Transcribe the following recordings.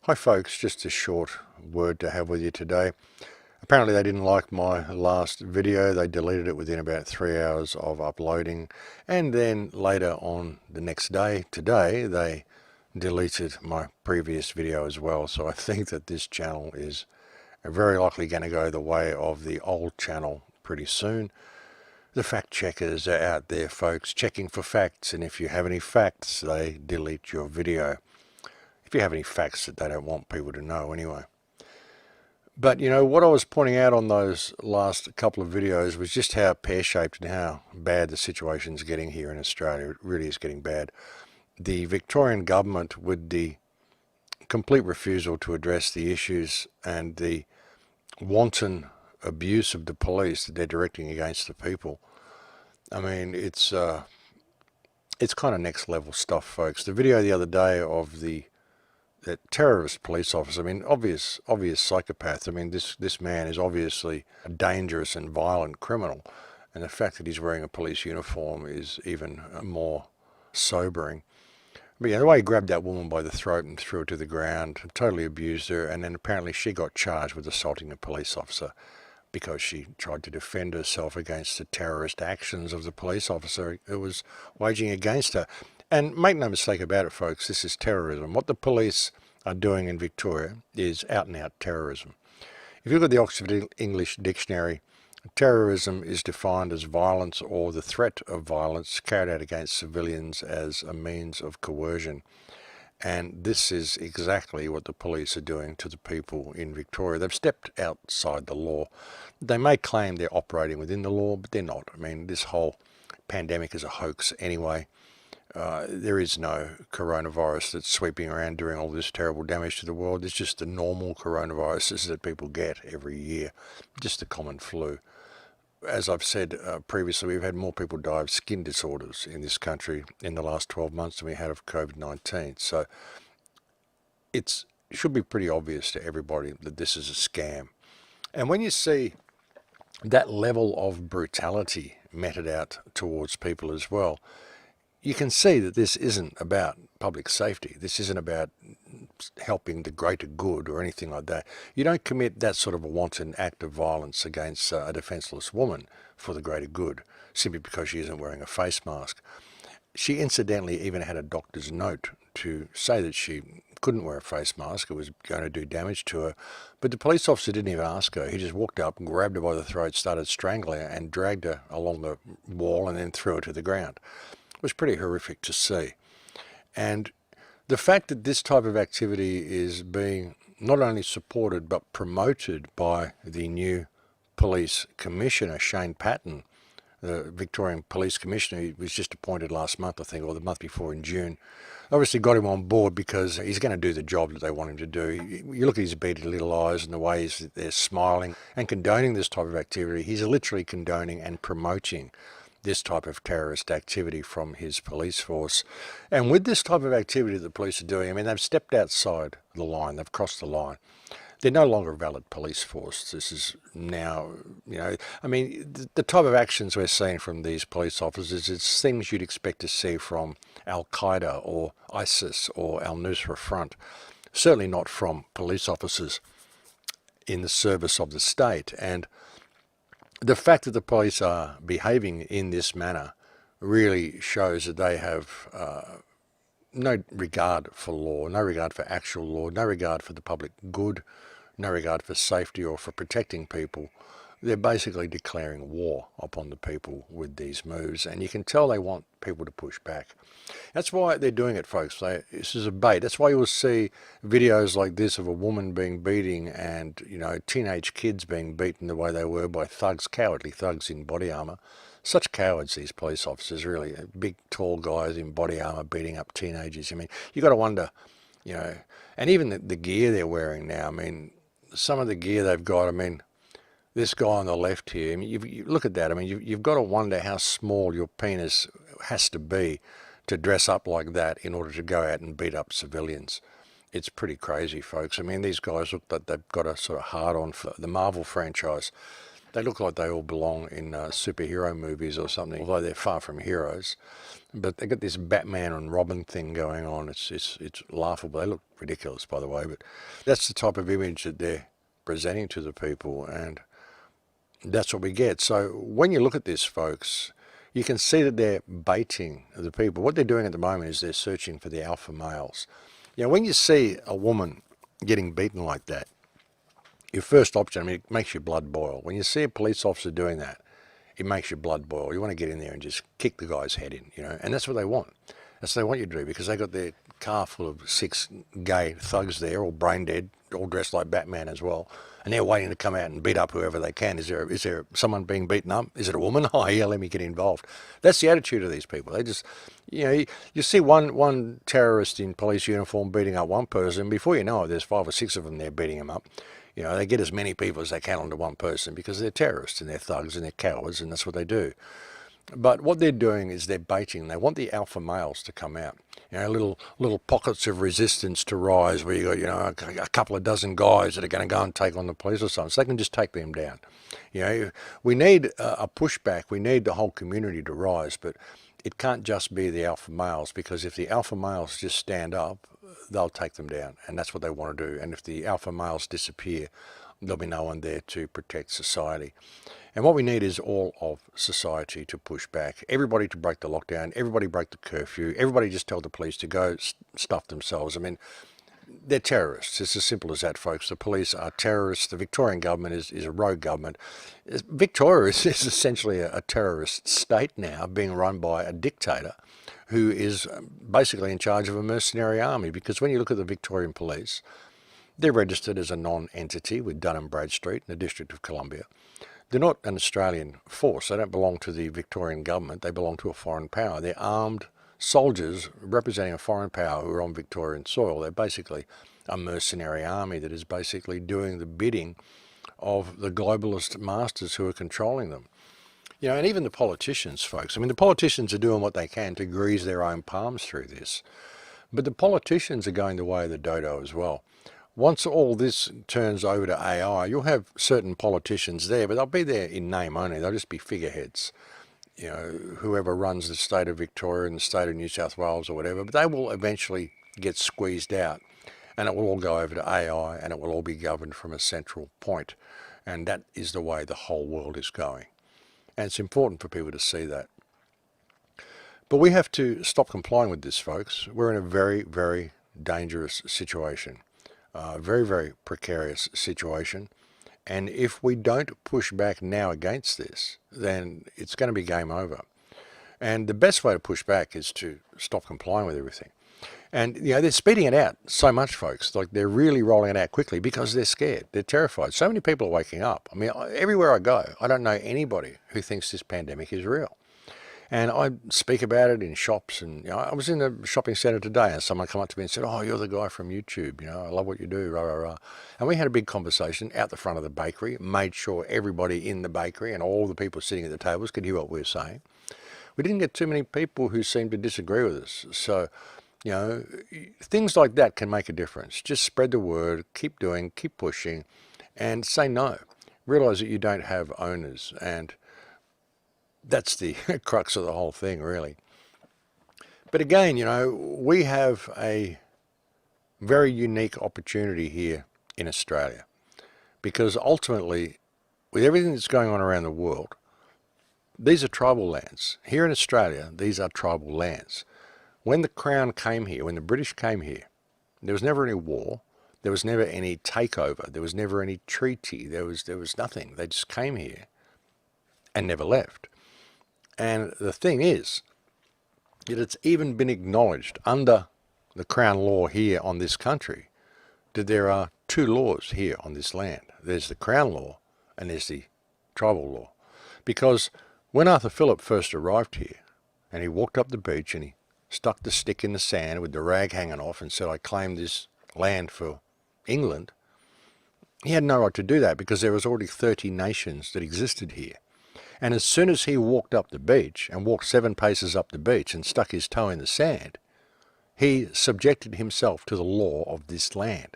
Hi folks, just a short word to have with you today. Apparently they didn't like my last video. They deleted it within about 3 hours of uploading, and then later on the next day, today, they deleted my previous video as well. So I think that this channel is very likely going to go the way of the old channel pretty soon. The fact checkers are out there, folks, checking for facts, and if you have any facts, they delete your video. If you have any facts that they don't want people to know anyway. But you know, what I was pointing out on those last couple of videos was just how pear-shaped and how bad the situation's getting here in Australia. It really is getting bad. The Victorian government, with the complete refusal to address the issues and the wanton abuse of the police that they're directing against the people, I mean, it's kind of next level stuff, folks. The video the other day of that terrorist police officer, I mean, obvious psychopath. I mean, this man is obviously a dangerous and violent criminal, and the fact that he's wearing a police uniform is even more sobering. But yeah, the way he grabbed that woman by the throat and threw her to the ground, totally abused her, and then apparently she got charged with assaulting a police officer because she tried to defend herself against the terrorist actions of the police officer who was waging against her. And make no mistake about it, folks, this is terrorism. What the police are doing in Victoria is out-and-out terrorism. If you look at the Oxford English Dictionary, terrorism is defined as violence or the threat of violence carried out against civilians as a means of coercion. And this is exactly what the police are doing to the people in Victoria. They've stepped outside the law. They may claim they're operating within the law, but they're not. I mean, this whole pandemic is a hoax anyway. There is no coronavirus that's sweeping around doing all this terrible damage to the world. It's just the normal coronaviruses that people get every year, just the common flu. As I've said previously, we've had more people die of skin disorders in this country in the last 12 months than we had of COVID-19. So it should be pretty obvious to everybody that this is a scam. And when you see that level of brutality meted out towards people as well, you can see that this isn't about public safety. This isn't about helping the greater good or anything like that. You don't commit that sort of a wanton act of violence against a defenseless woman for the greater good simply because she isn't wearing a face mask. She incidentally even had a doctor's note to say that she couldn't wear a face mask. It was going to do damage to her. But the police officer didn't even ask her. He just walked up and grabbed her by the throat, started strangling her and dragged her along the wall and then threw her to the ground. Was pretty horrific to see. And the fact that this type of activity is being not only supported but promoted by the new police commissioner, Shane Patton, the Victorian Police Commissioner, he was just appointed last month, I think, or the month before in June, obviously got him on board because he's going to do the job that they want him to do. You look at his beady little eyes and the way they're smiling and condoning this type of activity. He's literally condoning and promoting this type of terrorist activity from his police force. And with this type of activity that the police are doing, I mean, they've stepped outside the line, they've crossed the line. They're no longer a valid police force. This is now, you know, I mean, the type of actions we're seeing from these police officers is things you'd expect to see from Al-Qaeda or ISIS or Al-Nusra Front. Certainly not from police officers in the service of the state. And the fact that the police are behaving in this manner really shows that they have no regard for law, no regard for actual law, no regard for the public good, no regard for safety or for protecting people. They're basically declaring war upon the people with these moves, and you can tell they want people to push back. That's why they're doing it, folks. This is a bait. That's why you'll see videos like this of a woman being beaten and, you know, teenage kids being beaten the way they were by thugs, cowardly thugs in body armour. Such cowards, these police officers, really. Big, tall guys in body armour beating up teenagers. I mean, you've got to wonder, you know, and even the gear they're wearing now, I mean, some of the gear they've got, I mean, this guy on the left here, I mean, you look at that. I mean, you've got to wonder how small your penis has to be to dress up like that in order to go out and beat up civilians. It's pretty crazy, folks. I mean, these guys look like they've got a sort of hard-on for the Marvel franchise. They look like they all belong in superhero movies or something, although they're far from heroes. But they got this Batman and Robin thing going on. It's laughable. They look ridiculous, by the way, but that's the type of image that they're presenting to the people, and that's what we get. So when you look at this, folks, you can see that they're baiting the people. What they're doing at the moment is they're searching for the alpha males. You know, when you see a woman getting beaten like that, your first option, I mean, it makes your blood boil. When you see a police officer doing that, it makes your blood boil. You want to get in there and just kick the guy's head in, you know, and that's what they want. That's what they want you to do, because they got their car full of 6 gay thugs there, all brain dead, all dressed like Batman as well, and they're waiting to come out and beat up whoever they can. Is there someone being beaten up? Is it a woman? Oh yeah, let me get involved. That's the attitude of these people. They just, you know, you see one terrorist in police uniform beating up one person, before you know it, there's 5 or 6 of them there beating him up. You know, they get as many people as they can onto one person because they're terrorists and they're thugs and they're cowards, and that's what they do. But what they're doing is they're baiting. They want the alpha males to come out. You know, little pockets of resistance to rise where you got, you know, a couple of dozen guys that are going to go and take on the police or something, so they can just take them down. You know, we need a pushback. We need the whole community to rise, but it can't just be the alpha males, because if the alpha males just stand up, they'll take them down, and that's what they want to do. And if the alpha males disappear, there'll be no one there to protect society. And what we need is all of society to push back. Everybody to break the lockdown, everybody break the curfew, everybody just tell the police to go stuff themselves. I mean, they're terrorists. It's as simple as that, folks. The police are terrorists. The Victorian government is a rogue government. Victoria is essentially a terrorist state now, being run by a dictator who is basically in charge of a mercenary army. Because when you look at the Victorian police, they're registered as a non-entity with Dun & Bradstreet in the District of Columbia. They're not an Australian force. They don't belong to the Victorian government. They belong to a foreign power. They're armed soldiers representing a foreign power who are on Victorian soil. They're basically a mercenary army that is basically doing the bidding of the globalist masters who are controlling them. You know, and even the politicians, folks. I mean, the politicians are doing what they can to grease their own palms through this. But the politicians are going the way of the dodo as well. Once all this turns over to AI, you'll have certain politicians there, but they'll be there in name only. They'll just be figureheads. You know, whoever runs the state of Victoria and the state of New South Wales or whatever, but they will eventually get squeezed out, and it will all go over to AI, and it will all be governed from a central point. And that is the way the whole world is going. And it's important for people to see that. But we have to stop complying with this, folks. We're in a very, very dangerous situation. Very, very precarious situation. And if we don't push back now against this, then it's going to be game over. And the best way to push back is to stop complying with everything. And, you know, they're speeding it out so much, folks. Like, they're really rolling it out quickly because they're scared. They're terrified. So many people are waking up. I mean, everywhere I go, I don't know anybody who thinks this pandemic is real. And I speak about it in shops, and, you know, I was in a shopping centre today and someone came up to me and said, "Oh, you're the guy from YouTube, you know, I love what you do, rah, rah, rah." And we had a big conversation out the front of the bakery, made sure everybody in the bakery and all the people sitting at the tables could hear what we were saying. We didn't get too many people who seemed to disagree with us. So, you know, things like that can make a difference. Just spread the word, keep doing, keep pushing, and say no. Realise that you don't have owners, and that's the crux of the whole thing, really. But again, you know, we have a very unique opportunity here in Australia, because ultimately, with everything that's going on around the world, these are tribal lands. Here in Australia, these are tribal lands. When the Crown came here, when the British came here, there was never any war. There was never any takeover. There was never any treaty. There was nothing. They just came here and never left. And the thing is that it's even been acknowledged under the Crown law here on this country that there are 2 laws here on this land. There's the Crown law and there's the tribal law. Because when Arthur Phillip first arrived here and he walked up the beach and he stuck the stick in the sand with the rag hanging off and said, "I claim this land for England," he had no right to do that because there was already 30 nations that existed here. And as soon as he walked up the beach and walked 7 paces up the beach and stuck his toe in the sand, he subjected himself to the law of this land.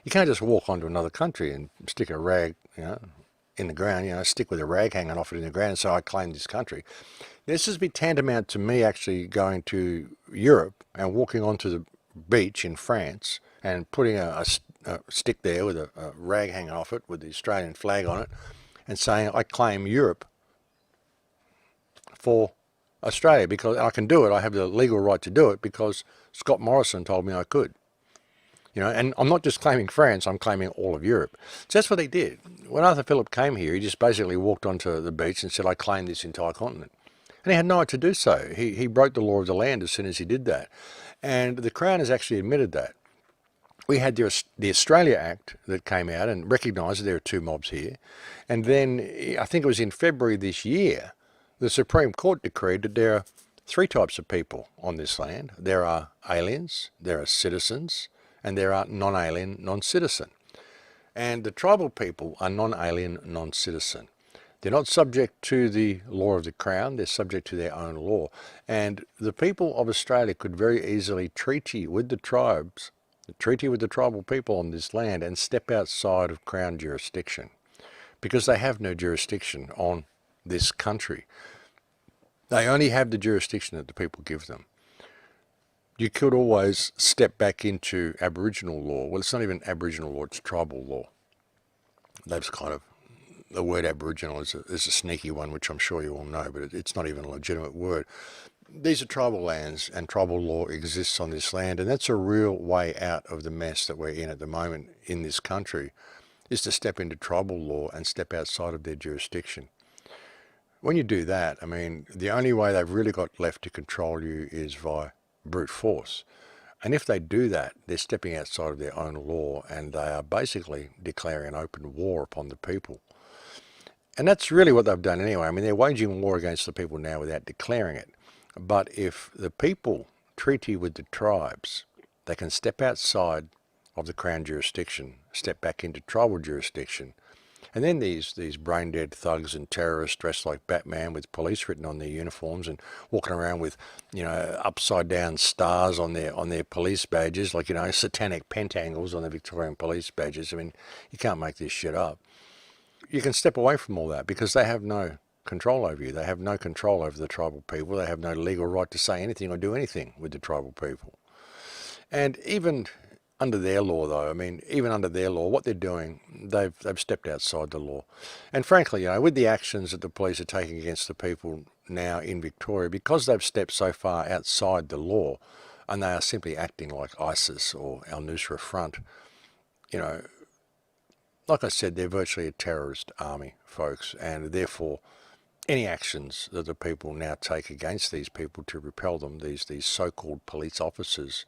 You can't just walk onto another country and stick a rag, you know, in the ground, stick with a rag hanging off it in the ground and say, I claim this country. This would be tantamount to me actually going to Europe and walking onto the beach in France and putting a stick there with a rag hanging off it with the Australian flag on it and saying, I claim Europe for Australia, because I can do it. I have the legal right to do it because Scott Morrison told me I could. And I'm not just claiming France, I'm claiming all of Europe. So that's what he did. When Arthur Phillip came here, he just basically walked onto the beach and said, I claim this entire continent. And he had no right to do so. He broke the law of the land as soon as he did that. And the Crown has actually admitted that. We had the Australia Act that came out and recognised that there are two mobs here. And then, I think it was in February this year, the Supreme Court decreed that there are three types of people on this land. There are aliens, there are citizens, and there are non-alien, non-citizen. And the tribal people are non-alien, non-citizen. They're not subject to the law of the Crown, they're subject to their own law. And the people of Australia could very easily treaty with the tribes, treaty with the tribal people on this land and step outside of Crown jurisdiction, because they have no jurisdiction on this country. They only have the jurisdiction that the people give them. You could always step back into Aboriginal law. Well, it's not even Aboriginal law, it's tribal law. That's kind of, the word Aboriginal is a sneaky one, which I'm sure you all know, but it's not even a legitimate word. These are tribal lands, and tribal law exists on this land, and that's a real way out of the mess that we're in at the moment in this country, is to step into tribal law and step outside of their jurisdiction. When you do that, I mean, the only way they've really got left to control you is via brute force. And if they do that, they're stepping outside of their own law, and they are basically declaring an open war upon the people. And that's really what they've done anyway. I mean, they're waging war against the people now without declaring it. But if the people treaty with the tribes, they can step outside of the Crown jurisdiction, step back into tribal jurisdiction. And then these brain-dead thugs and terrorists dressed like Batman with police written on their uniforms and walking around with, upside-down stars on their police badges, like, satanic pentangles on the Victorian police badges. I mean, you can't make this shit up. You can step away from all that because they have no control over you. They have no control over the tribal people. They have no legal right to say anything or do anything with the tribal people. And even under their law, though, I mean, even under their law, what they're doing, they've stepped outside the law. And frankly, with the actions that the police are taking against the people now in Victoria, because they've stepped so far outside the law, and they are simply acting like ISIS or al-Nusra Front, like I said, they're virtually a terrorist army, folks, and therefore any actions that the people now take against these people to repel them, these so-called police officers,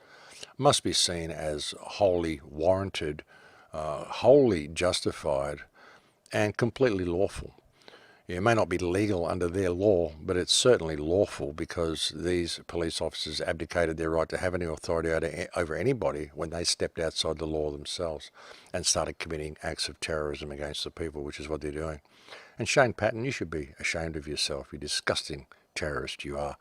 must be seen as wholly warranted, wholly justified, and completely lawful. It may not be legal under their law, but it's certainly lawful because these police officers abdicated their right to have any authority over anybody when they stepped outside the law themselves and started committing acts of terrorism against the people, which is what they're doing. And Shane Patton, you should be ashamed of yourself, you disgusting terrorist you are,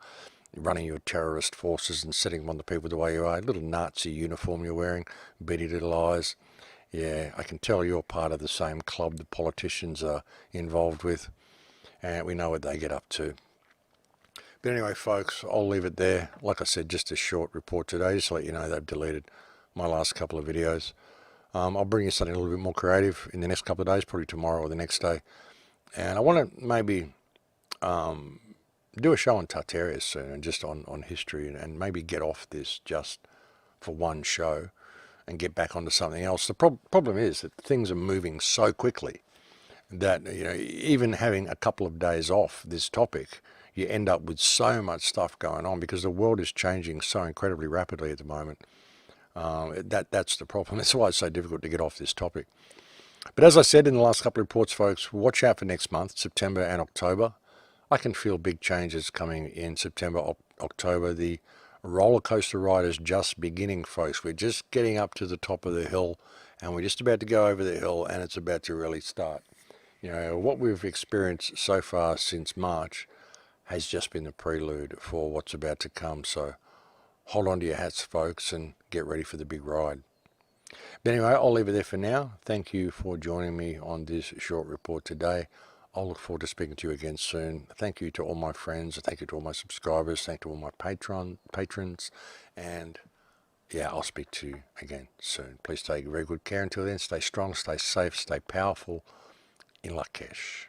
running your terrorist forces and setting them on the people the way you are. Little Nazi uniform you're wearing, beady little eyes. Yeah, I can tell you're part of the same club the politicians are involved with. And we know what they get up to. But anyway, folks, I'll leave it there. Like I said, just a short report today, just to let you know they've deleted my last couple of videos. I'll bring you something a little bit more creative in the next couple of days, probably tomorrow or the next day. And I want to maybe do a show on Tartaria soon, and just on history, and maybe get off this just for one show and get back onto something else. The problem is that things are moving so quickly that even having a couple of days off this topic, you end up with so much stuff going on because the world is changing so incredibly rapidly at the moment. That's the problem. That's why it's so difficult to get off this topic. But as I said in the last couple of reports, folks, watch out for next month, September and October. I can feel big changes coming in September, October. The roller coaster ride is just beginning, folks. We're just getting up to the top of the hill, and we're just about to go over the hill, and it's about to really start. What we've experienced so far since March has just been the prelude for what's about to come. So hold on to your hats, folks, and get ready for the big ride. But anyway, I'll leave it there for now. Thank you for joining me on this short report today. I'll look forward to speaking to you again soon. Thank you to all my friends. Thank you to all my subscribers. Thank you to all my patrons. And yeah, I'll speak to you again soon. Please take very good care until then. Stay strong, stay safe, stay powerful. In Lakesh.